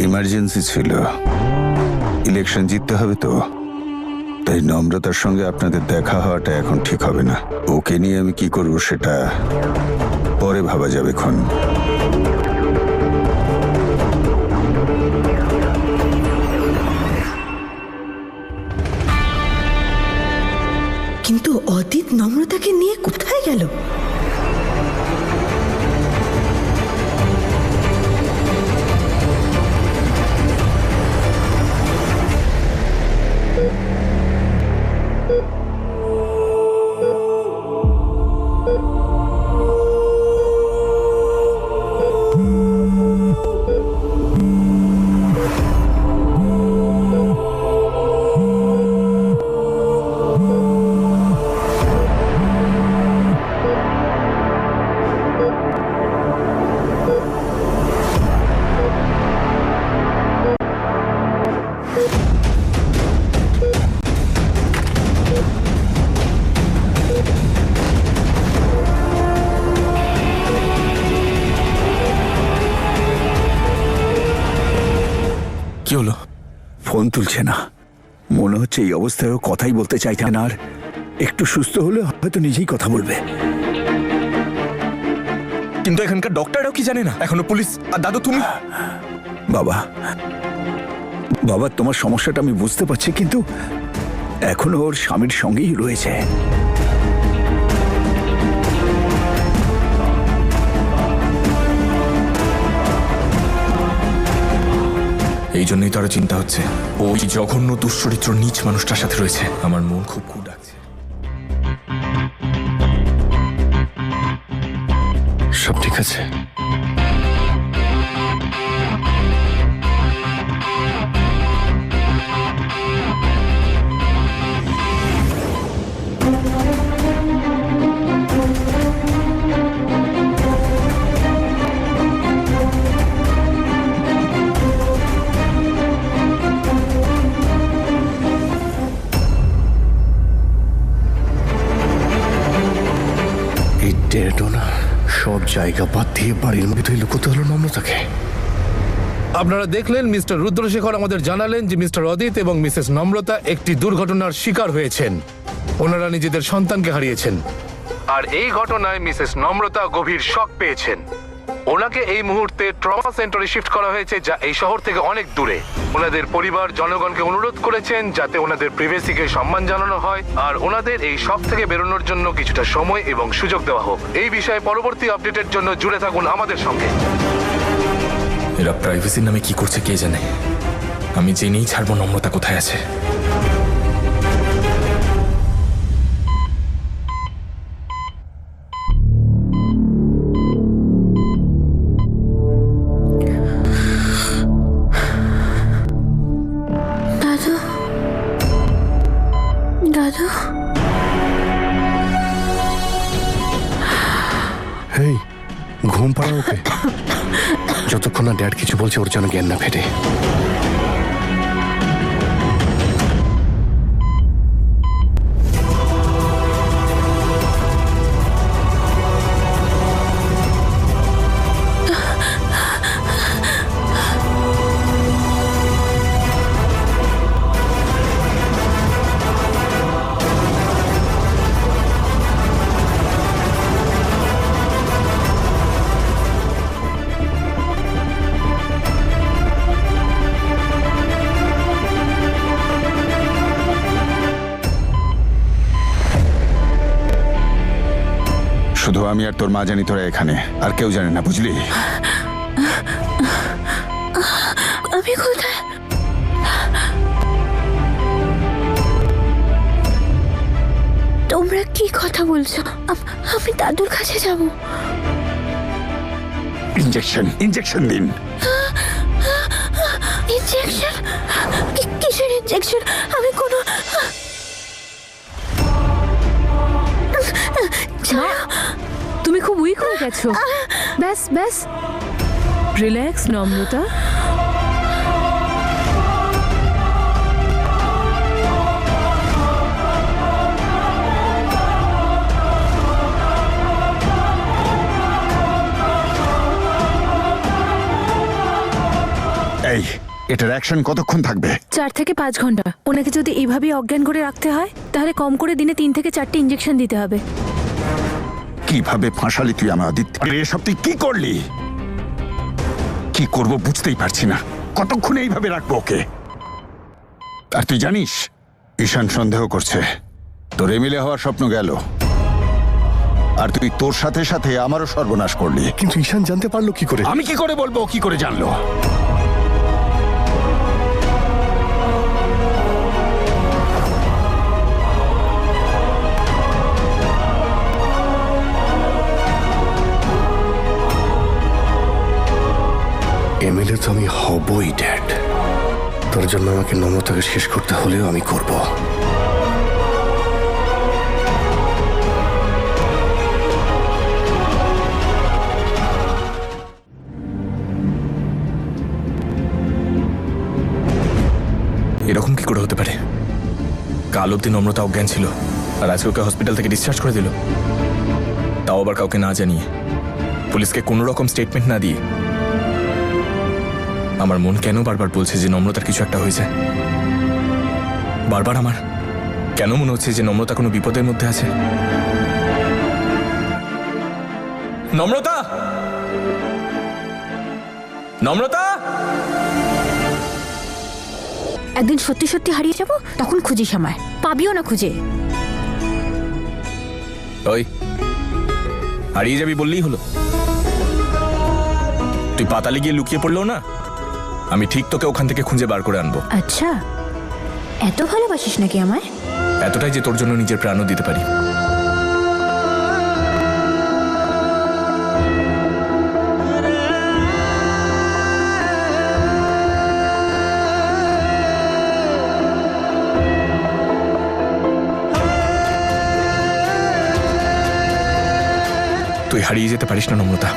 Emergency ছিল, election জিততে হবে তো, তাই নম্রতার সঙ্গে আপনাদের দেখা হওয়াটা এখন ঠিক হবে না। ওকে নিয়ে আমি কি করব সেটা পরে ভাবা যাবে খন। কিন্তু অদিত নম্রতাকে নিয়ে কোথায় গেল? কি হলো? ফোন তুলছে না, মনে হচ্ছে এই অবস্থায় ও কথাই বলতে চাইছে না। আর একটু সুস্থ হলে হয়তো নিজেই কথা বলবে। কিন্তু এখানকার ডক্টররাও কি জানে না? এখনো পুলিশ আর দাদু তুমি। বাবা বাবা তোমার সমস্যাটা আমি বুঝতে পারছি, কিন্তু এখনো ওর স্বামীর সঙ্গেই রয়েছে। এই জন্যই তো আরো চিন্তা হচ্ছে। ওই জঘন্য দুশ্চরিত্র নীচ মানুষটার সাথে রয়েছে। আমার মন খুব খুব ডাকছে। সব ঠিক আছে? ডেরাডোনা সব জায়গা বাদ দিয়ে বাড়ির মধ্যে লুকোতে হলো নম্রতাকে। আপনারা দেখলেন মিস্টার রুদ্রশেখর আমাদের জানালেন যে মিস্টার অদিত এবং মিসেস নম্রতা একটি দুর্ঘটনার শিকার হয়েছেন। ওনারা নিজেদের সন্তানকে হারিয়েছেন, আর এই ঘটনায় মিসেস নম্রতা গভীর শক পেয়েছেন। ওনাকে এই মুহূর্তে ট্রমা সেন্টারে শিফট করা হয়েছে, যা এই শহর থেকে অনেক দূরে। ওনাদের পরিবার জনগণকে অনুরোধ করেছেন যাতে ওনাদের প্রিভেসিকে সম্মান জানানো হয়, আর ওনাদের এই শক থেকে বেরোনোর জন্য কিছুটা সময় এবং সুযোগ দেওয়া হোক। এই বিষয়ে পরবর্তী আপডেটের জন্য জুড়ে থাকুন আমাদের সঙ্গে। এরা প্রাইভেসির নামে কি করছে কে জানে। আমি জেনেই ছাড়বো নম্রতা কোথায় আছে। দাদু, দাদু, এই ঘুম পাড়া ওকে। যতক্ষণ না ড্যাড কিছু বলছে ওর যেন জ্ঞান না ফেটে। শুধু আমি আর তোর মা জানি তোরা এখানে, আর কেউ জানে না, বুঝলি? আমি কোথায়? তোমরা কি কথা বলছো? আমি দাদুর কাছে যাব। ইঞ্জেকশন ইঞ্জেকশন দিন। ইনজেকশন? কিসের ইনজেকশন? আমি কোনো তুমি খুব উইক হয়ে গেছো। ব্যাস ব্যাস, রিল্যাক্স নম্রতা। এই এটার অ্যাকশন কতক্ষণ থাকবে? 4 থেকে 5 ঘন্টা। ওনাকে যদি এইভাবেই অজ্ঞান করে রাখতে হয় তাহলে কম করে দিনে 3 থেকে 4টি ইঞ্জেকশন দিতে হবে। কিভাবে ফাঁসালি তুই আমার আদিত্য? এসব তুই কি করলি? কি করব বুঝতেই পারছি না। কতক্ষণ এইভাবে রাখবো ওকে? আর তুই জানিস ঈশান সন্দেহ করছে তোর এমএলএ হওয়ার স্বপ্ন গেল, আর তুই তোর সাথে সাথে আমারও সর্বনাশ করলি। কিন্তু ঈশান জানতে পারলো কি করে? আমি কি করে বলবো ও কি করে জানলো? এমএলএ তো আমি হবই ড্যাড। তোর জন্য আমাকে নম্রতাকে শেষ করতে হলেও আমি করব। এরকম কি করে হতে পারে? কাল অব্দি নম্রতা অজ্ঞান ছিল, আর আজকে ওকে হসপিটাল থেকে ডিসচার্জ করে দিল, তাও আবার কাউকে না জানিয়ে, পুলিশকে কোনো রকম স্টেটমেন্ট না দিয়ে। আমার মন কেন বারবার বলছে যে নম্রতার কিছু একটা হয়েছে? বারবার আমার কেন মনে হচ্ছে যে নম্রতা কোনো বিপদের মধ্যে আছে? নম্রতা! নম্রতা! একদিন সত্যি সত্যি হারিয়ে যাব, তখন খুঁজিস আমায়, পাবিও না খুঁজে। ওই হারিয়ে যাবি বললেই হলো? তুই পাতালে গিয়ে লুকিয়ে পড়লো না, আমি ঠিক তোকে ওখান থেকে খুঁজে বার করে আনবো। আচ্ছা, এত ভালোবাসিস নাকি আমায়? এতটাই যে তোর জন্য নিজের প্রাণও দিতে পারি। তুই হারিয়ে যেতে পারিস না নম্রতা,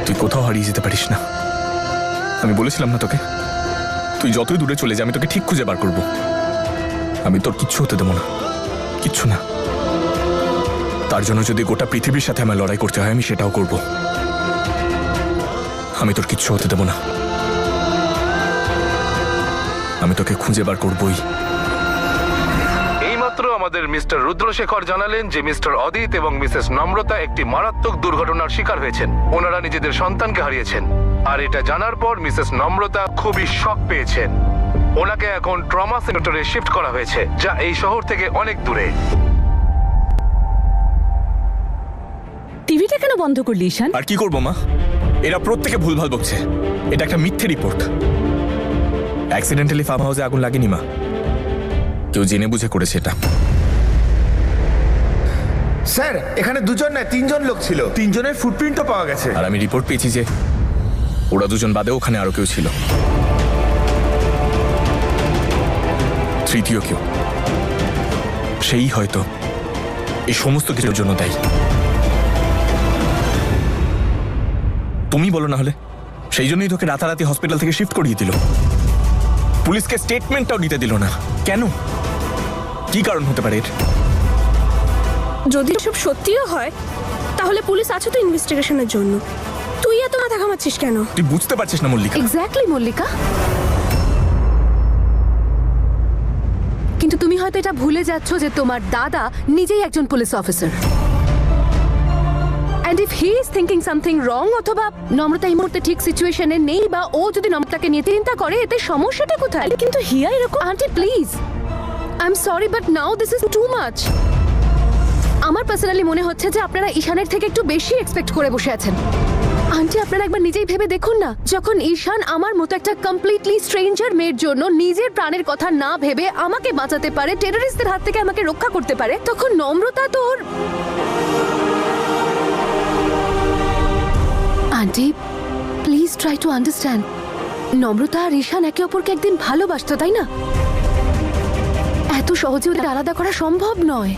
তুই কোথাও হারিয়ে যেতে পারিস না। আমি বলেছিলাম না তোকে, তুই যতই দূরে চলে যা আমি তোকে ঠিক খুঁজে বার করব। আমি তোর কিচ্ছু হতে দেবো না, কিচ্ছু না। তার জন্য যদি গোটা পৃথিবীর সাথে আমার লড়াই করতে হয় আমি সেটাও করব। আমি তোর কিচ্ছু হতে দেবো না, আমি তোকে খুঁজে বার করবই। এইমাত্র আমাদের মিস্টার রুদ্রশেখর জানালেন যে মিস্টার অদিত এবং মিসেস নম্রতা একটি মারাত্মক দুর্ঘটনার শিকার হয়েছেন। ওনারা নিজেদের সন্তানকে হারিয়েছেন, আর এটা জানার পর মিসেস নম্রতা খুবই শক পেয়েছেন। ওনাকে এখন ট্রমা সেন্টারে শিফট করা হয়েছে, যা এই শহর থেকে অনেক দূরে। টিভিটা কেন বন্ধ করলি ঈশান? আর কি করবো মা, এরা প্রত্যেকে ভুলভাল বকছে। এটা একটা মিথ্যে রিপোর্ট। অ্যাক্সিডেন্টালি ফার্ম হাউসে আগুন লাগেনি মা, কেউ জেনে বুঝে করেছে এটা। স্যার, এখানে 2 জন নয় 3 জন লোক ছিল, 3 জনের ফুটপ্রিন্টও পাওয়া গেছে। আর আমি রিপোর্ট পেয়েছি যে ওরা 2 জন বাদে ওখানে আরো কেউ ছিল, তৃতীয় কেউ। সেই হয়তো এই সমস্ত কিছুর জন্য দায়ী। তুমি বলো না হলে? সেই জন্যই তোকে রাতারাতি হসপিটাল থেকে শিফট করিয়ে দিল, পুলিশকে স্টেটমেন্টটাও দিতে দিল না। কেন? কি কারণ হতে পারে এর? যদি সব সত্যিও হয় তাহলে পুলিশ আছে তো ইনভেস্টিগেশনের জন্য। তুই এত মাথা ঘামাচ্ছিস কেন? তুই বুঝতে পারছিস না মল্লিকা? এক্স্যাক্টলি মল্লিকা, কিন্তু তুমি হয়তো এটা ভুলে যাচ্ছ যে তোমার দাদা নিজেই একজন police officer. And if he is thinking something wrong, অথবা নম্রতা এই মুহূর্তে ঠিক সিচুয়েশনে নেই, বা ও যদি নম্রতাকে নিয়ে চিন্তা করে, এতে সমস্যাটা কোথায়? কিন্তু হিয়া এরকম। Aunty please, I am sorry but now this is too much. আমার পার্সোনালি মনে হচ্ছে যে আপনারা ঈশানের থেকে একটু বেশি এক্সপেক্ট করে বসে আছেন। আন্টি আপনারা একবার নিজেই ভেবে দেখুন না, যখন ঈশান আমার মতো একটা কমপ্লিটলি স্ট্রেঞ্জার মেয়ের জন্য নিজের প্রাণের কথা না ভেবে আমাকে বাঁচাতে পারে, টেররিস্টদের হাত থেকে আমাকে রক্ষা করতে পারে, তখন নম্রতা তো ওর... aunty please try to understand. Namrata আর ঈশান একে অপরকে একদিন ভালোবাসতো, তাই না? এত সহজে ওদের আলাদা করা সম্ভব নয়।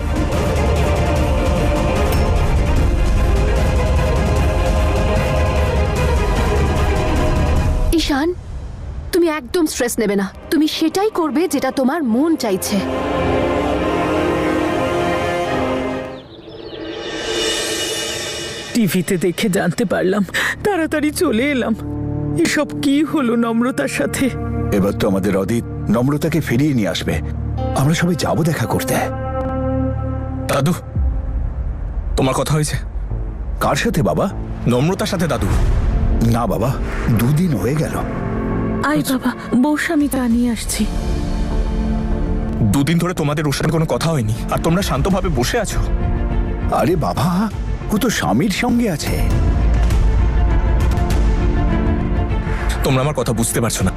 ঈশান, তুমি একদম স্ট্রেস নেবে না, তুমি সেটাই করবে যেটা তোমার মন চাইছে। টিভিতে দেখে জানতে পারলাম, তাড়াতাড়ি চলে এলাম। এসব কি হলো নম্রতার সাথে? এবার তো আমাদের অদিত নম্রতাকে ফিরিয়ে নিয়ে আসবে। আমরা সবাই যাবো দেখা করতে। দাদু, তোমার কথা হয়েছে? কার সাথে বাবা? নম্রতার সাথে দাদু। না বাবা, 2 দিন হয়ে গেল। আয় বাবা, বস, আমি তা নিয়ে আসছি। 2 দিন ধরে তোমাদের ওর সাথে কোনো কথা হয়নি, আর তোমরা শান্তভাবে বসে আছো। আরে বাবা, ও তো স্বামীর সঙ্গে আছে। তোমরা আমার কথা বুঝতে পারছো না।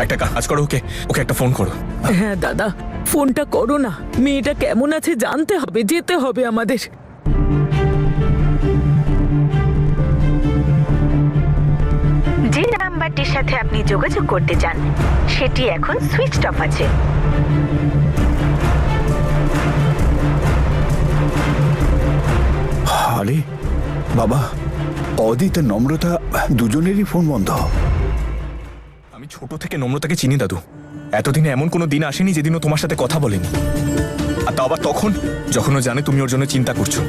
একটা কাজ করো, ওকে ওকে একটা ফোন করো। হ্যাঁ দাদা, ফোনটা করো না। মেয়েটা কেমন আছে জানতে হবে, যেতে হবে আমাদের। যে নাম্বারটির সাথে আপনি যোগাযোগ করতে চান সেটি এখন সুইচড অফ আছে। আরে বাবা, অদিত আর নম্রতা দুজনেরই ফোন বন্ধ। আমি ছোট থেকে নম্রতাকে চিনি দাদু। এতদিনে এমন কোনো দিন আসেনি যেদিনও তোমার সাথে কথা বলেনি। আর তা আবার তখন যখন ও জানে তুমি ওর জন্য চিন্তা করছো।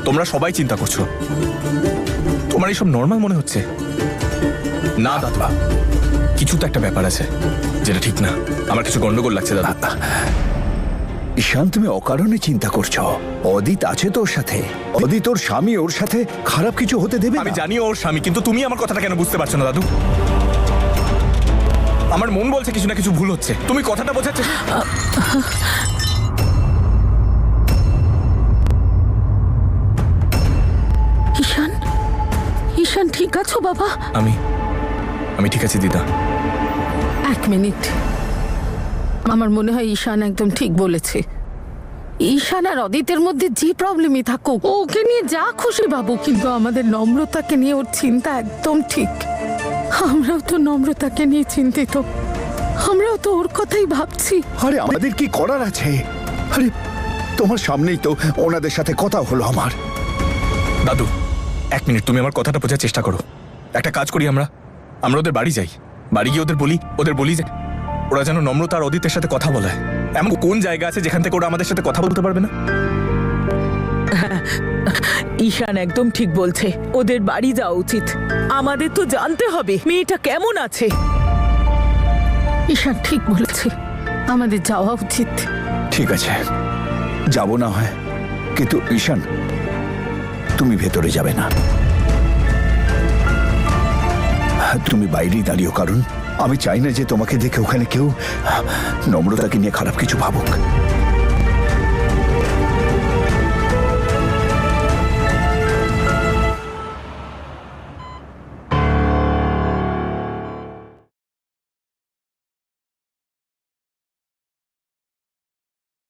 তোমরা সবাই চিন্তা করছো। তোমার এইসব নর্মাল মনে হচ্ছে? না দাদু, কিছু তো একটা ব্যাপার আছে যেটা ঠিক না। আমার কিছু গন্ডগোল লাগছে দাদা। ঈশান, তুমি অকারণে চিন্তা করছো। অদিত আছে তো ওর সাথে। অদিত ওর স্বামী, ওর সাথে খারাপ কিছু হতে দেবে না। আমি জানি ওর স্বামী, কিন্তু তুমি আমার কথাটা কেন বুঝতে পারছো না দাদু? আমার মন বলছে কিছু না কিছু ভুল হচ্ছে। তুমি কথাটা বোঝাচ্ছে। ঈশান, ঈশান ঠিক আছো বাবা? আমি ঠিক আছি দিদা। 1 মিনিট। আমার মনে হয় ঈশান একদম ঠিক বলেছে। ঈশান আর অদিতের মধ্যে যে প্রবলেমই থাকুক, ওকে নিয়ে যা খুশি ভাবো, কিন্তু আমাদের নম্রতাকে নিয়ে ওর চিন্তা একদম ঠিক। আমরাও তো নম্রতাকে নিয়ে চিন্তিত। আমরাও তো ওর কথাই ভাবছি। আরে আমাদের কি করার আছে? আরে তোমার সামনেই তো ওনাদের সাথে কথা হলো আমার। দাদু, 1 মিনিট, তুমি আমার কথাটা বোঝার চেষ্টা করো। একটা কাজ করি, আমরা ওদের বাড়ি যাই। বাড়ি গিয়ে ওদের বলি যে ওরা যেন নম্রতা আর অদিতের সাথে কথা বলে। এমন কোন জায়গা আছে যেখান থেকে ওরা আমাদের সাথে কথা বলতে পারবে না? ঈশান একদম ঠিক বলছে, ওদের বাড়ি যাওয়া উচিত। আমাদের তো জানতে হবে মেয়েটা কেমন আছে। ঈশান ঠিক বলেছে, আমাদের যাওয়া উচিত। ঠিক আছে, যাব না হয়, কিন্তু ঈশান তুমি ভেতরে যাবে না। তুমি বাইরেই দাঁড়িও, কারণ আমি চাই না যে তোমাকে দেখে ওখানে কেউ নম্রতাকে নিয়ে খারাপ কিছু ভাবুক।